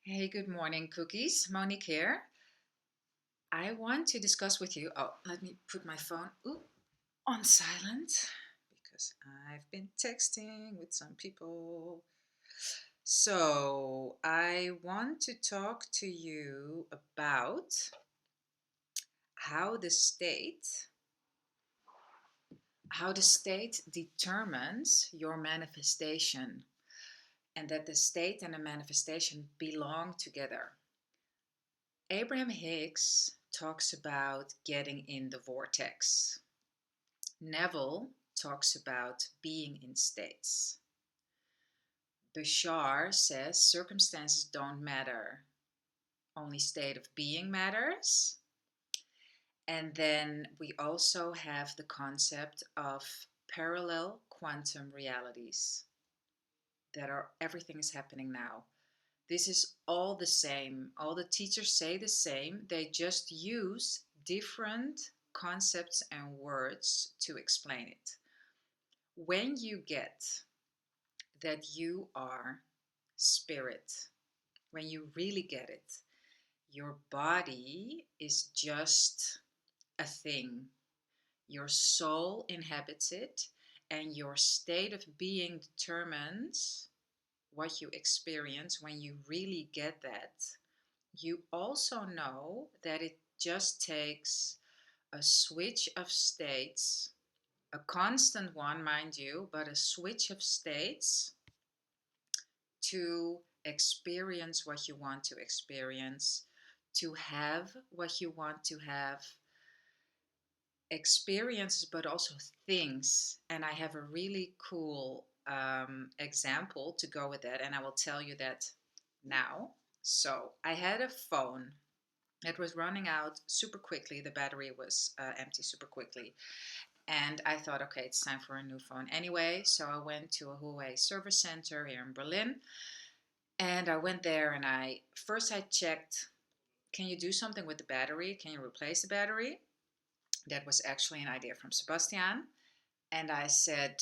Hey, good morning, cookies. Monique here. I want to discuss with you. Oh, let me put my phone on silent because I've been texting with some people. So, I want to talk to you about how the state how the state determines your manifestation and that the state and the manifestation belong together. Abraham Hicks talks about getting in the vortex. Neville talks about being in states. Bashar says circumstances don't matter, only state of being matters. And then we also have the concept of parallel quantum realities that are everything is happening now. This is all the same. All the teachers say the same. They just use different concepts and words to explain it. When you get that you are spirit, when you really get it, your body is just a thing. Your soul inhabits it, and your state of being determines what you experience. When you really get that, you also know that it just takes a switch of states, a constant one, mind you, but a switch of states to experience what you want to experience, to have what you want to have, experiences, but also things. And I have a really cool example to go with that, and I will tell you that now. So I had a phone. It was running out super quickly. The battery was empty super quickly. And I thought, okay, it's time for a new phone anyway. So I went to a Huawei service center here in Berlin. And I went there and I checked, can you do something with the battery? Can you replace the battery? That was actually an idea from Sebastian. And I said,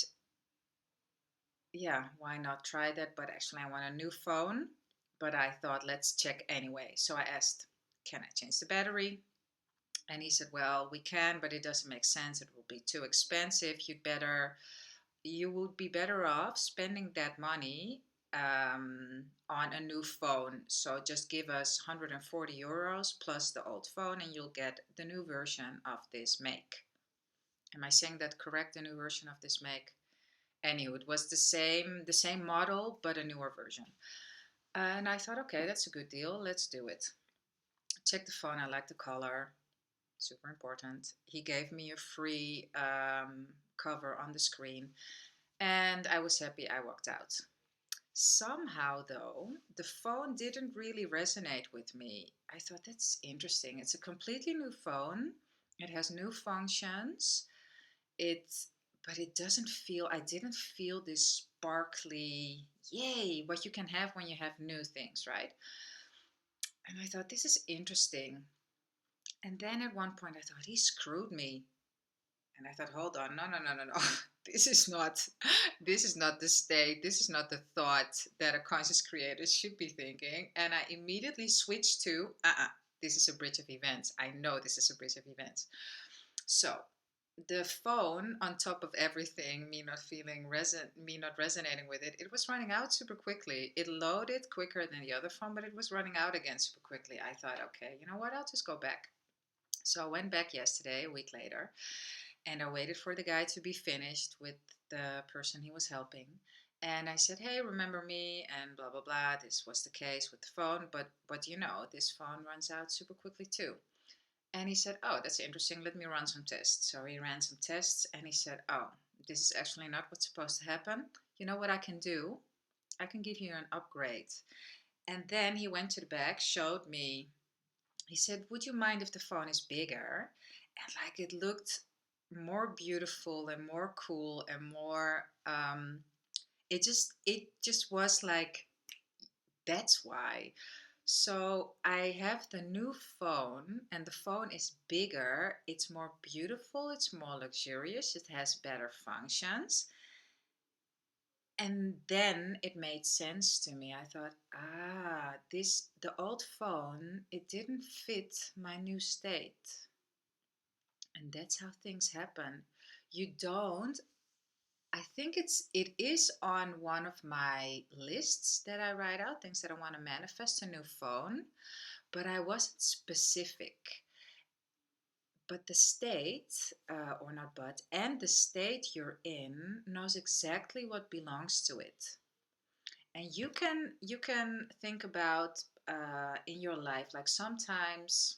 yeah, why not try that? But actually, I want a new phone. But I thought, let's check anyway. So I asked, can I change the battery? And he said, well, we can, but it doesn't make sense. It will be too expensive. You would be better off spending that money on a new phone. So just give us 140 euros plus the old phone, and you'll get the new version of this make. Am I saying that correct? The new version of this make. Anyway, it was the same model, but a newer version. And I thought, okay, that's a good deal. Let's do it. Check the phone. I like the color. Super important. He gave me a free cover on the screen, and I was happy. I walked out. Somehow, though, the phone didn't really resonate with me. I thought that's interesting. It's a completely new phone. It has new functions. It, but it doesn't feel. I didn't feel this sparkly, yay, what you can have when you have new things, right? And I thought this is interesting. And then at one point, I thought he screwed me. And I thought, hold on, no, no, no, no, no. This is not, this is not the state. This is not the thought that a conscious creator should be thinking. And I immediately switched to, this is a bridge of events. I know this is a bridge of events. So the phone, on top of everything, me not resonating with it, it was running out super quickly. It loaded quicker than the other phone, but it was running out again super quickly. I thought, okay, you know what? I'll just go back. So I went back yesterday, a week later, and I waited for the guy to be finished with the person he was helping. And I said, hey, remember me? And blah, blah, blah. This was the case with the phone. But this phone runs out super quickly too. And he said, oh, that's interesting. Let me run some tests. So he ran some tests and he said, oh, this is actually not what's supposed to happen. You know what I can do? I can give you an upgrade. And then he went to the back, showed me. He said, would you mind if the phone is bigger? And like it looked more beautiful and more cool and more it just was like, that's why. So I have the new phone, and the phone is bigger, it's more beautiful, it's more luxurious, it has better functions. And then it made sense to me. I thought, the old phone, it didn't fit my new state. And that's how things happen. You don't, I think it is on one of my lists that I write out, things that I want to manifest, a new phone, but I wasn't specific. But the state, or not but, and the state you're in knows exactly what belongs to it. And you can think about in your life, like sometimes,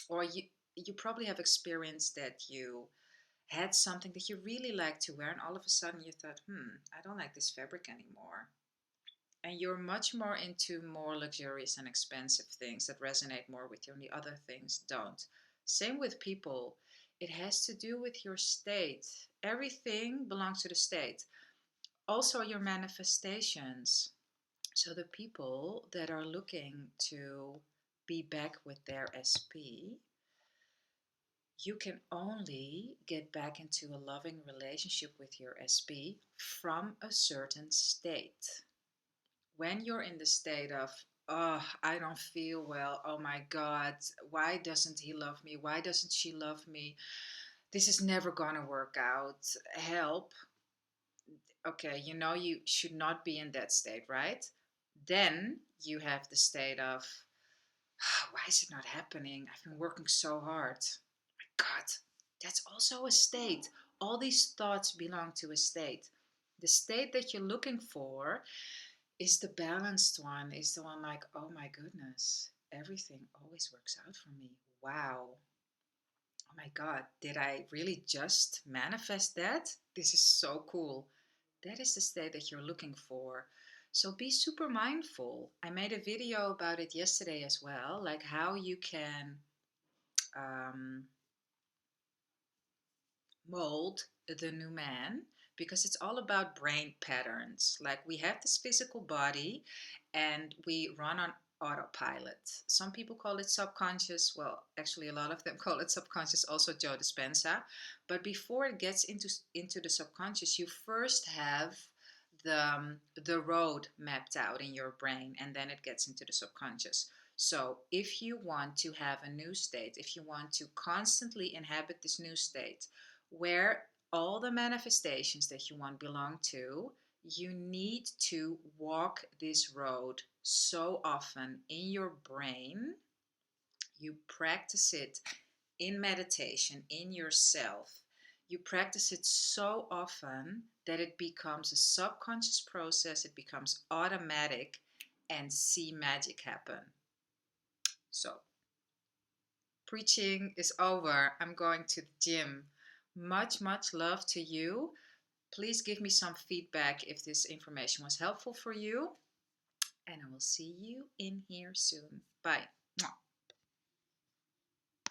or you probably have experienced that you had something that you really liked to wear, and all of a sudden you thought, I don't like this fabric anymore. And you're much more into more luxurious and expensive things that resonate more with you, and the other things don't. Same with people. It has to do with your state. Everything belongs to the state. Also, your manifestations. So, the people that are looking to be back with their SP, you can only get back into a loving relationship with your SP from a certain state. When you're in the state of, oh, I don't feel well, oh my God, why doesn't he love me? Why doesn't she love me? This is never gonna work out. Help. Okay, you know you should not be in that state, right? Then you have the state of, why is it not happening? I've been working so hard. My God, that's also a state. All these thoughts belong to a state. The state that you're looking for is the balanced one, is the one like, oh my goodness, everything always works out for me. Wow. Oh my God, did I really just manifest that? This is so cool. That is the state that you're looking for. So be super mindful. I made a video about it yesterday as well, like how you can um, mold the new man, because it's all about brain patterns. Like we have this physical body and we run on autopilot. Some people call it subconscious. Well, actually, a lot of them call it subconscious, also Joe Dispenza. But before it gets into the subconscious, you first have the road mapped out in your brain, and then it gets into the subconscious. So, if you want to have a new state, if you want to constantly inhabit this new state, where all the manifestations that you want belong to, you need to walk this road so often in your brain. You practice it in meditation, in yourself. You practice it so often that it becomes a subconscious process, it becomes automatic, and see magic happen. So, preaching is over. I'm going to the gym. Much, much love to you. Please give me some feedback if this information was helpful for you. And I will see you in here soon. Bye.